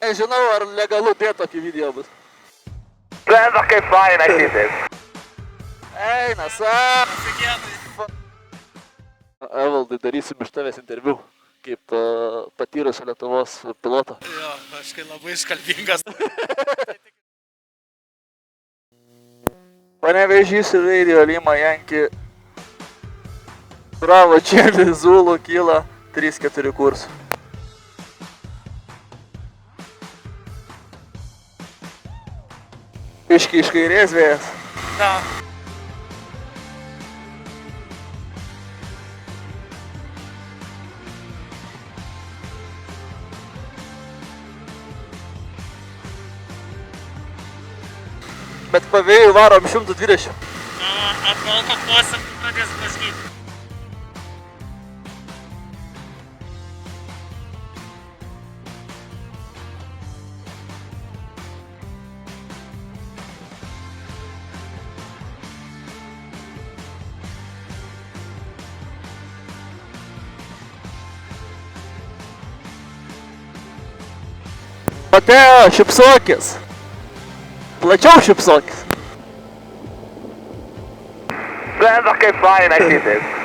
Nežinau, ar legalu dėti tokį video bus. Sprendok kaip faina šitais. Eina, Evaldai, darysim iš tavęs interviu, kaip patyrusio Lietuvos piloto. Jo, aš kai labai iškalbingas. Panevėžys Radio Lima Yankee. Bravo, Čeli, Zulu, Kyla, 3-4 kursų. Iš kairės vėjas. Na. Bet pavėjų varom 120. Atgal kaktuosim, pradės blaškyti. Mateo, šipsokis. Plačiau šipsokis. Sprendok kaip faina šitais.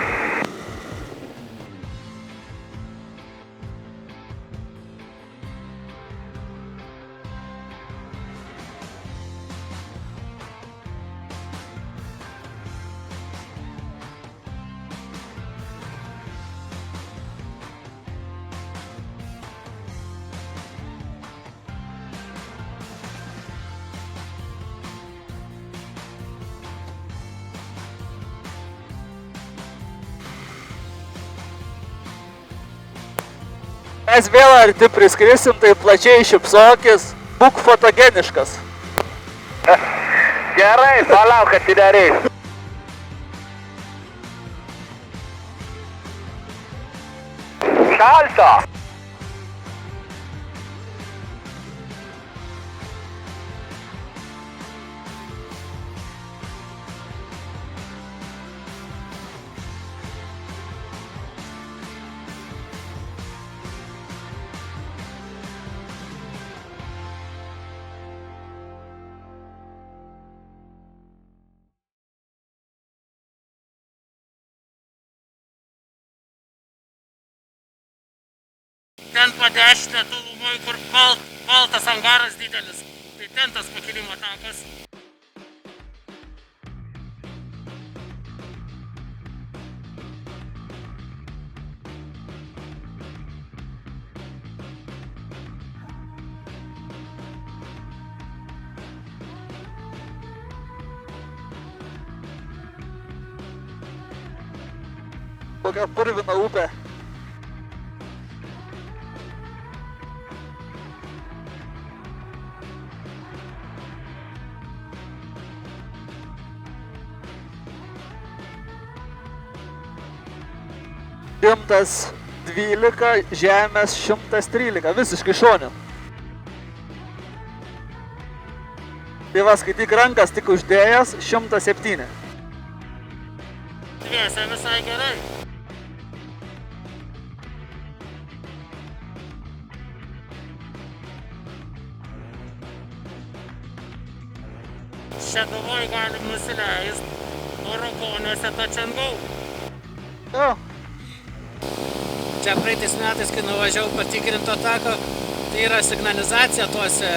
Mes vėl arti priskrisim, tai plačiai šipsokis, būk fotogeniškas. Gerai, palauk, atidarys. Šalta. Ten padešinę tolumoj, kur baltas angaras didelis. Tai ten tas pakilimo takas. Kokia purvina upė. Šimtas 12, žemės 113, visiškai šoniu. Tai va, skaityk rankas tik uždėjęs 107. Dviese visai gerai. Šeduvoj galim nusileist, Orokonėse touch and go. Jo. Čia praeitais metais, kai nuvažiavau patikrinto tako, tai yra signalizacija tuose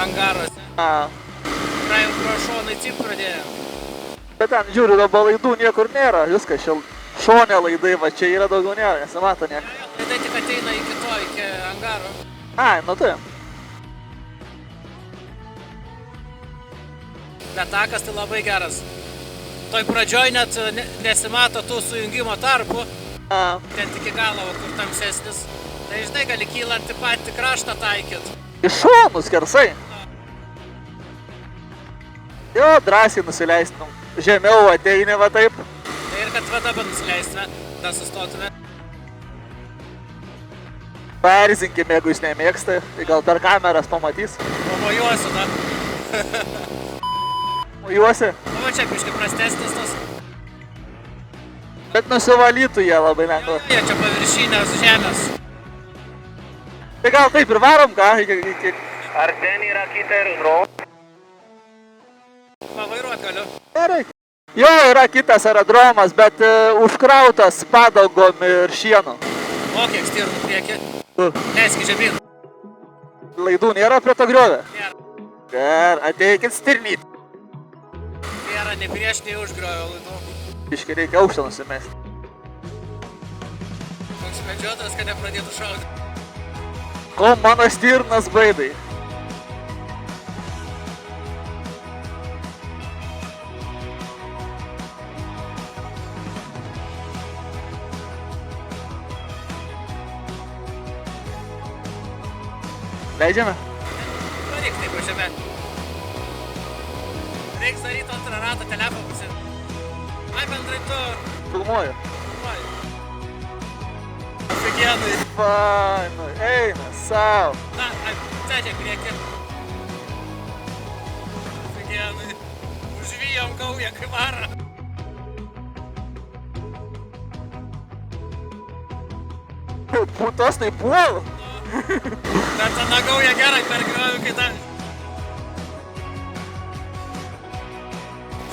angaruose. Praėjau pro šonai cip pradėjo. Bet ten, žiūriu, dabar laidų niekur nėra, viskas čia šonė laidai, va čia yra daugiau nėra, nesimato nieko. Laidai tik ateina iki to, iki angaro. Ai, nu tai. Bet takas tai labai geras. Toj pradžioj net nesimato tų sujungimo tarpų. Ten iki galo, kur tamsesnis. Tai žinai, gali kylant į patį kraštą taikyt. Iš šonų skersai. Jo, drąsiai nusileistum. Žemiau ateini va taip. Tai ir kad va dabar nusileistume, tada sustotume. Perzinkim, jeigu jis nemėgsta, tai gal per kameras pamatys. Pamojuosiu, da. Mojuosi? O čia biškai prastesnis tas. Bet nusivalytų jie labai lengva. Jie čia paviršinės žemės. Tai gal taip ir varom, ką? Iki... Ar ten yra kita aerodroma? Pavairuot galiu. Gerai. Jo, yra kitas aerodromas, bet užkrautas padangom ir šienu. O, kiek stirnų priekį. Kur? Leiski žemyn. Laidų nėra prie to griovę? Nėra. Gerai, ateikit stirnyt. Nėra nei prieš, nei už griovio laidų. Iškai reikia aukštą nusimesti. Koks medžiotojas, kad nepradėtų šaudyti. Ko mano stirnas baidai? Leidžiame? Varyk taip žemė. Reiks daryti antrą ratą telefoną pasimti. Ai, bendrai tu. Filmuoju. Ofigienai. Fainai, eina, sau. Na, cečiak priekį. Ofigienai. Užvijom gaują kaip varą. Putos tai puolu. Bet tada gauja gerai per griovį, kai dar.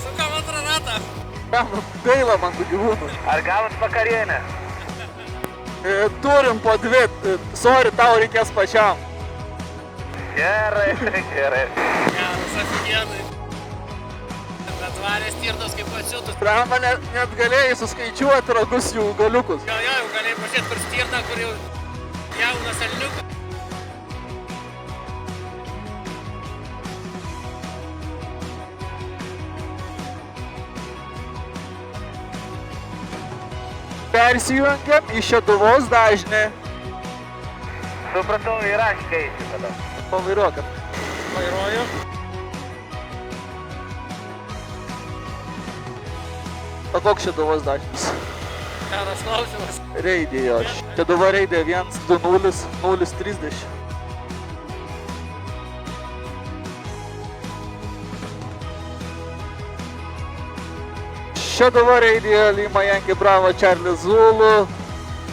Sukam antrą ratą. Kam gaila man tų gyvūnų. Ar gavot vakarienę? Turim po dvi. Sorry, tau reikės pačiam. Gerai, gerai. Geras, ofigienai. Bet varės stirnos kaip pasiutus. Prama net galėjai suskaičiuoti ragus jų galiukus. Jo, jau galėjai pažiūrėti, kur stirna, kur jau jaunas elniukas. Persijungiam į Šeduvos dažnį. Supratau, ir aš keisiu tada. Pavairuokam. Vairuoju. O koks Šeduvos dažnis? Geras klausimas. Reidė jo. Šeduva reidė 120-030. Šeduva reidė Lima Yankee Bravo Charlie Zulu.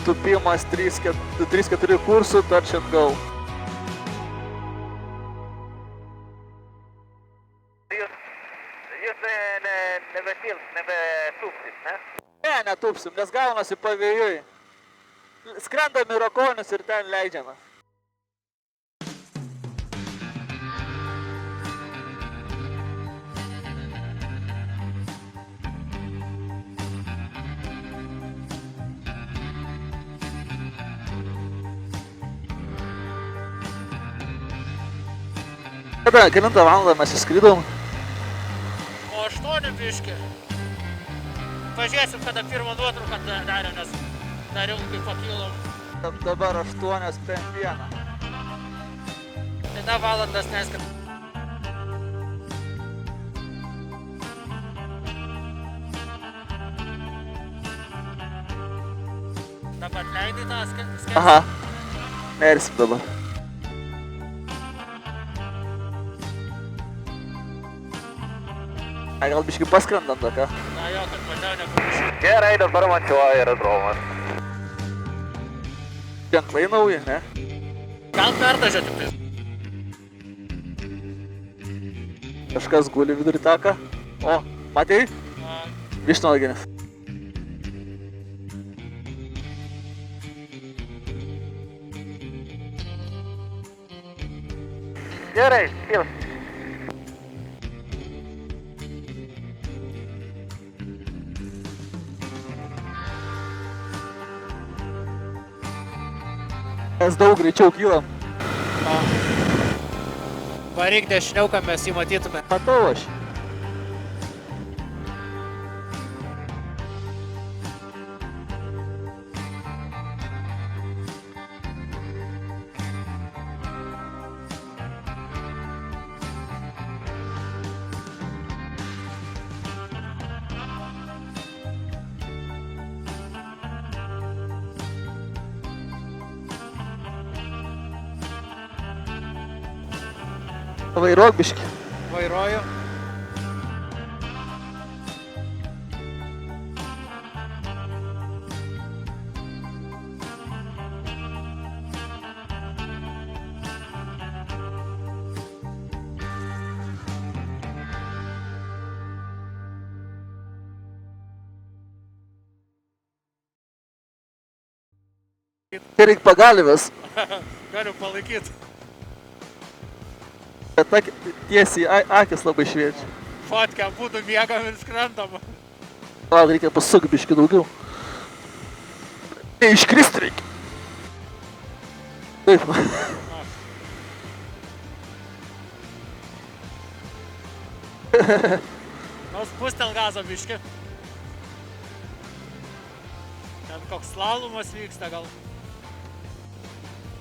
Tupimas 3-4 kursų, touch and go. Jūs nebetupsit, ne? Ne, netupsim, nes gaunasi pavėjui. Skrendam į Rakonius ir ten leidžiame. Kada, kelintą valandą mes įskridom? O 8 biški. Pažiūrėsim, kada pirmą nuotrauką darėm, nes dariau, kai pakilom. Dabar 8:51. Tai valandas neskam. Dabar leidai tą skęsti? Aha. Nersim dabar. Ai, gal biškai paskrendam tą ką? Na jo, kad mažiau nepanašiai. Gerai, dabar mačiau aerodromas. Ženklai nauji, ne? Gal perdažė tik tai. Kažkas guli vidurį taką. O, matei? Višnoginis. Gerai, kils. Mes daug greičiau kylam. Varyk dešiniau, kad mes jį matytume. Matau aš. Vairuok biški. Vairuoju. Čia reik pagalvės, Galiu palaikyti. bet tiesiai akis labai šviečia. Fotkę būtų miegam ir skrendam. Gal reikia pasuk biški daugiau. Neiškrist reikia. Taip. Nu, spustel gazo biški. Ten koks slalomas vyksta gal.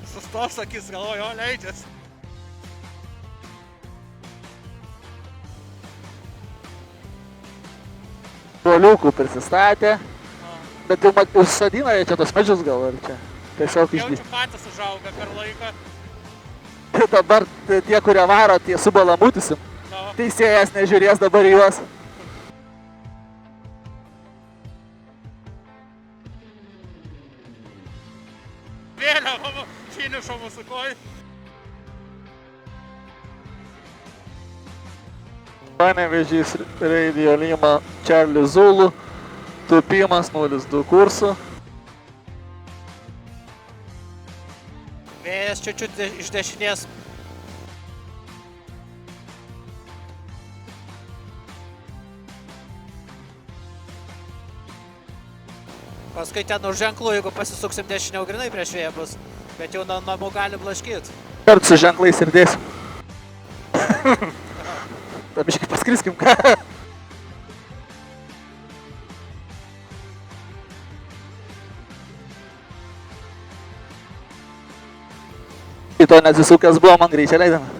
Sustos akis, galvoju, o leidžias. Broliukų prisistatė, bet jau užsadina jie čia tos medžius gal ar čia. Tiesiog išdį. Jaučiu patys užauga per laiką. Dabar tie, kurie varo, tie subalamutysim. No. Teisėjas nežiūrės dabar į juos. Vėliava finišo mūsų koj. Panevėžys Radio Lima Charlie Zulu. Tupimas 02 kursų. Vėjas čiučiut iš dešinės. Paskui ten už ženklų, jeigu pasisuksim dešiniau, grinai prieš vėją bus. Bet jau nuo namų gali blaškyt. Kart su ženklais ir dėsim. Ta biškai paskriskim, ką? Į to neatsisukęs buvo, man greičią leidama.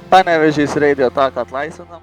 Panevėžys Radio taką atlaisvinam.